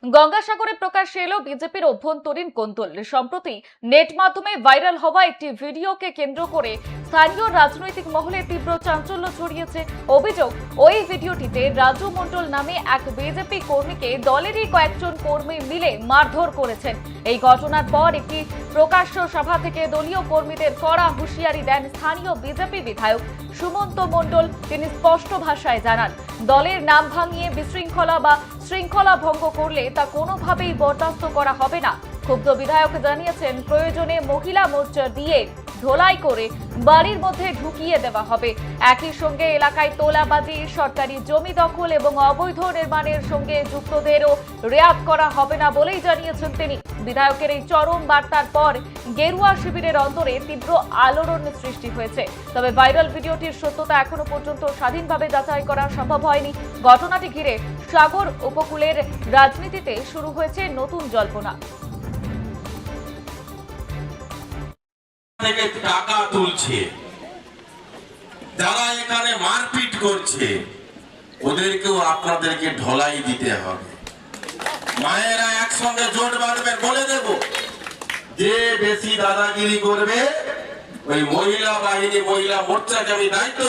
গঙ্গাসাগরে প্রকাশ্যে এলো বিজেপির অভ্যন্তরীণ কোন্দল। সম্প্রতি নেট মাধ্যমে ভাইরাল হওয়া একটি ভিডিওকে কেন্দ্র করে স্থানীয় রাজনৈতিক মহলে তীব্র চাঞ্চল্য ছড়িয়েছে। অভিযোগ, ওই ভিডিওটিতে রাজু মণ্ডল নামে এক বিজেপি কর্মীকে দলেরই কয়েকজন কর্মী মিলে মারধর করেছেন। এই ঘটনার পর একটি প্রকাশ্য সভা থেকে দলীয় কর্মীদের কড়া হুঁশিয়ারি দেন স্থানীয় বিজেপি বিধায়ক সুমন্ত মণ্ডল। তিনি স্পষ্ট ভাষায় জানান, দলের নাম ভাঙিয়ে বিশৃঙ্খলা বা শৃঙ্খলা ভঙ্গ করলে তা কোনোভাবেই বরদাস্ত করা হবে না। ক্ষুব্ধ বিধায়ক জানিয়েছেন, প্রয়োজনে মহিলা মোর্চা দিয়ে ধোলাই করে বাড়ির মধ্যে ঢুকিয়ে দেওয়া হবে। একই সঙ্গে এলাকায় তোলাবাজি, সরকারি জমি দখল এবং অবৈধ নির্মাণের সঙ্গে যুক্তদেরও রেয়াত করা হবে না বলেই জানিয়েছেন তিনি। বিধায়কের এই চরম বার্তার পর গেরুয়া শিবিরের অন্তরে তীব্র আলোড়ন সৃষ্টি হয়েছে। তবে ভাইরাল ভিডিওটির সত্যতা এখনো পর্যন্ত স্বাধীনভাবে যাচাই করা সম্ভব হয়নি। ঘটনাটি ঘিরে সাগর উপকূলের রাজনীতিতে শুরু হয়েছে নতুন জল্পনা। থেকে টাকা তুলছে, যারা এখানে মারপিট করছে, ওদেরকেও আপনাদেরকে ঢলাই দিতে হবে। মায়েরা একসঙ্গে জোট বাঁধবেন, বলে দেব, যে বেশি দাদাগিরি করবে ওই মহিলা বাহিনী, মহিলা মোর্চাকে আমি দায়িত্ব